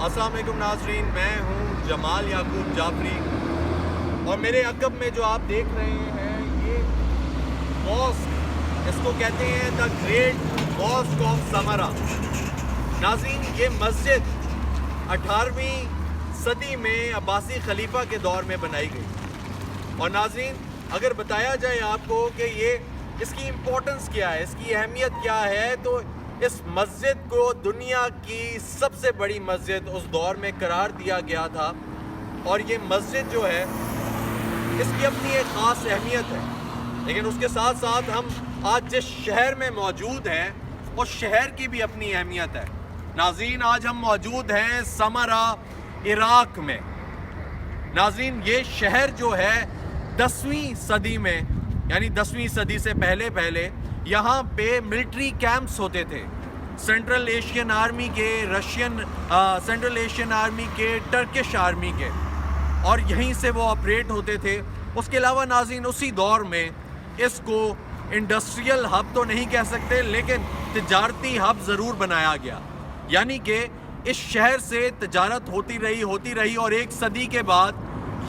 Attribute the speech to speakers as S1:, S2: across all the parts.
S1: السلام علیکم ناظرین، میں ہوں جمال یعقوب جعفری اور میرے عقب میں جو آپ دیکھ رہے ہیں یہ ماسک، اس کو کہتے ہیں دا گریٹ ماسک آف سمرا۔ ناظرین، یہ مسجد 18ویں صدی میں عباسی خلیفہ کے دور میں بنائی گئی، اور ناظرین اگر بتایا جائے آپ کو کہ اس کی امپورٹنس کیا ہے، اس کی اہمیت کیا ہے، تو اس مسجد کو دنیا کی سب سے بڑی مسجد اس دور میں قرار دیا گیا تھا، اور یہ مسجد جو ہے اس کی اپنی ایک خاص اہمیت ہے۔ لیکن اس کے ساتھ ساتھ ہم آج جس شہر میں موجود ہیں اس شہر کی بھی اپنی اہمیت ہے۔ ناظرین، آج ہم موجود ہیں سمرا، عراق میں۔ ناظرین، یہ شہر جو ہے 10ویں صدی میں، یعنی 10ویں صدی سے پہلے یہاں پہ ملٹری کیمپس ہوتے تھے، سینٹرل ایشین آرمی کے، سینٹرل ایشین آرمی کے، ٹرکش آرمی کے، اور یہیں سے وہ آپریٹ ہوتے تھے۔ اس کے علاوہ ناظرین اسی دور میں اس کو انڈسٹریل ہب تو نہیں کہہ سکتے، لیکن تجارتی ہب ضرور بنایا گیا، یعنی کہ اس شہر سے تجارت ہوتی رہی اور ایک صدی کے بعد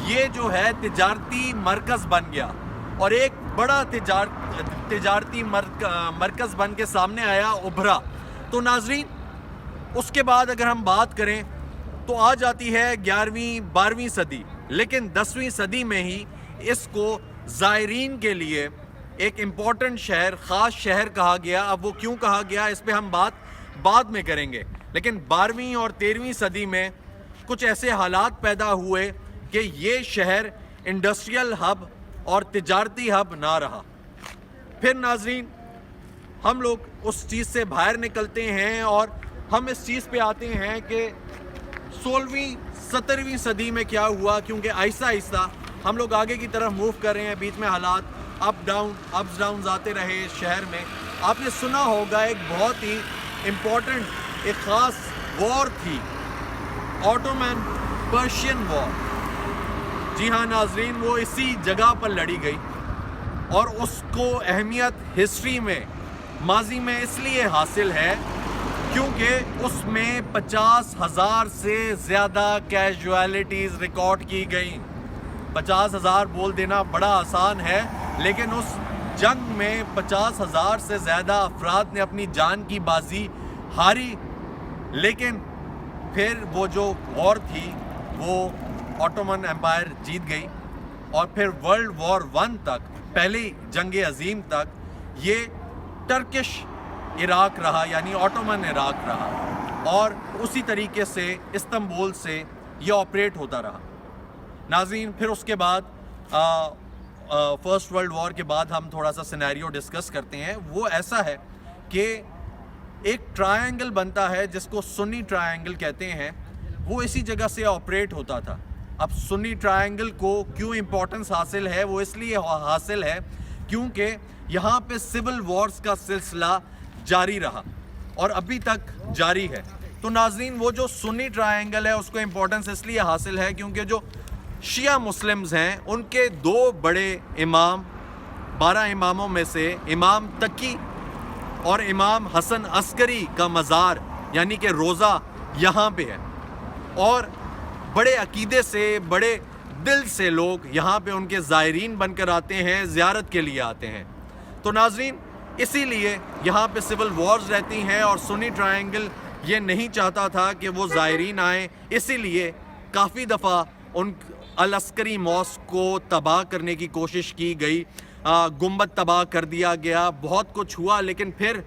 S1: یہ جو ہے تجارتی مرکز بن گیا، اور ایک بڑا تجارتی مرکز بن کے سامنے آیا، ابھرا۔ تو ناظرین اس کے بعد اگر ہم بات کریں تو آ جاتی ہے 11ویں 12ویں صدی، لیکن 10ویں صدی میں ہی اس کو زائرین کے لیے ایک امپورٹنٹ شہر، خاص شہر کہا گیا۔ اب وہ کیوں کہا گیا اس پہ ہم بات بعد میں کریں گے، لیکن 12ویں اور 13ویں صدی میں کچھ ایسے حالات پیدا ہوئے کہ یہ شہر انڈسٹریل ہب اور تجارتی ہب نہ رہا۔ پھر ناظرین ہم لوگ اس چیز سے باہر نکلتے ہیں اور ہم اس چیز پہ آتے ہیں کہ 16ویں 17ویں صدی میں کیا ہوا، کیونکہ آہستہ ہم لوگ آگے کی طرف موو کر رہے ہیں، بیچ میں حالات اپس ڈاؤنز آتے رہے اس شہر میں۔ آپ نے سنا ہوگا ایک بہت ہی امپورٹنٹ، ایک خاص وار تھی، آٹومن پرشین وار۔ جی ہاں ناظرین، وہ اسی جگہ پر لڑی گئی، اور اس کو اہمیت ہسٹری میں، ماضی میں اس لیے حاصل ہے کیونکہ اس میں 50,000 سے زیادہ کیجویلٹیز ریکارڈ کی گئیں۔ 50,000 بول دینا بڑا آسان ہے، لیکن اس جنگ میں 50,000 سے زیادہ افراد نے اپنی جان کی بازی ہاری، لیکن پھر وہ جو وار تھی وہ آٹومن امپائر جیت گئی، اور پھر ورلڈ وار 1 تک، پہلی جنگ عظیم تک، یہ ٹرکش عراق رہا، یعنی آٹومن عراق رہا، اور اسی طریقے سے استنبول سے یہ آپریٹ ہوتا رہا۔ ناظرین پھر اس کے بعد فرسٹ ورلڈ وار کے بعد ہم تھوڑا سا سینیریو ڈسکس کرتے ہیں۔ وہ ایسا ہے کہ ایک ٹرائنگل بنتا ہے جس کو سنی ٹرائنگل کہتے ہیں، وہ اسی جگہ سے آپریٹ ہوتا تھا۔ اب سنی ٹرائنگل کو کیوں امپورٹنس حاصل ہے؟ وہ اس لیے حاصل ہے کیونکہ یہاں پہ سول وارز کا سلسلہ جاری رہا اور ابھی تک جاری ہے۔ تو ناظرین وہ جو سنی ٹرائنگل ہے اس کو امپورٹنس اس لیے حاصل ہے کیونکہ جو شیعہ مسلمز ہیں ان کے 2 بڑے امام، 12 اماموں میں سے امام تقی اور امام حسن عسکری کا مزار، یعنی کہ روضہ یہاں پہ ہے، اور بڑے عقیدے سے، بڑے دل سے لوگ یہاں پہ ان کے زائرین بن کر آتے ہیں، زیارت کے لیے آتے ہیں۔ تو ناظرین اسی لیے یہاں پہ سول وارز رہتی ہیں، اور سنی ٹرائنگل یہ نہیں چاہتا تھا کہ وہ زائرین آئیں، اسی لیے کافی دفعہ ان العسکری ماسک کو تباہ کرنے کی کوشش کی گئی، گنبد تباہ کر دیا گیا، بہت کچھ ہوا، لیکن پھر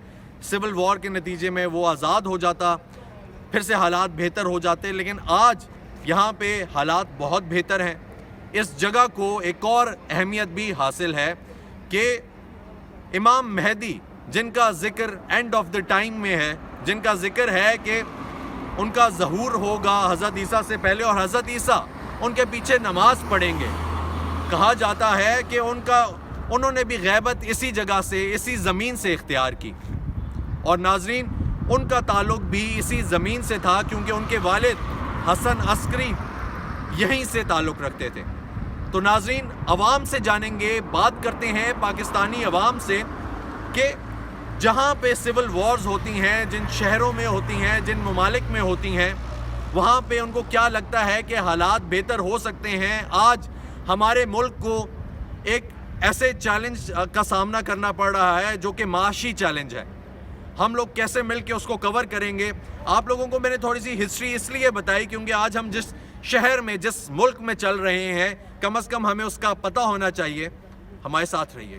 S1: سول وار کے نتیجے میں وہ آزاد ہو جاتا، پھر سے حالات بہتر ہو جاتے۔ لیکن آج یہاں پہ حالات بہت بہتر ہیں۔ اس جگہ کو ایک اور اہمیت بھی حاصل ہے کہ امام مہدی، جن کا ذکر اینڈ آف دا ٹائم میں ہے، جن کا ذکر ہے کہ ان کا ظہور ہوگا حضرت عیسیٰ سے پہلے، اور حضرت عیسیٰ ان کے پیچھے نماز پڑھیں گے۔ کہا جاتا ہے کہ انہوں نے بھی غیبت اسی جگہ سے، اسی زمین سے اختیار کی، اور ناظرین ان کا تعلق بھی اسی زمین سے تھا کیونکہ ان کے والد حسن عسکری یہیں سے تعلق رکھتے تھے۔ تو ناظرین عوام سے جانیں گے، بات کرتے ہیں پاکستانی عوام سے کہ جہاں پہ سول وارز ہوتی ہیں، جن شہروں میں ہوتی ہیں، جن ممالک میں ہوتی ہیں، وہاں پہ ان کو کیا لگتا ہے کہ حالات بہتر ہو سکتے ہیں. آج ہمارے ملک کو ایک ایسے چیلنج کا سامنا کرنا پڑ رہا ہے جو کہ معاشی چیلنج ہے. ہم لوگ کیسے مل کے اس کو کور کریں گے؟ آپ لوگوں کو میں نے تھوڑی سی ہسٹری اس لیے بتائی کیونکہ آج ہم جس شہر میں جس ملک میں چل رہے ہیں کم از کم ہمیں اس کا پتہ ہونا چاہیے. ہمارے ساتھ رہیے گا.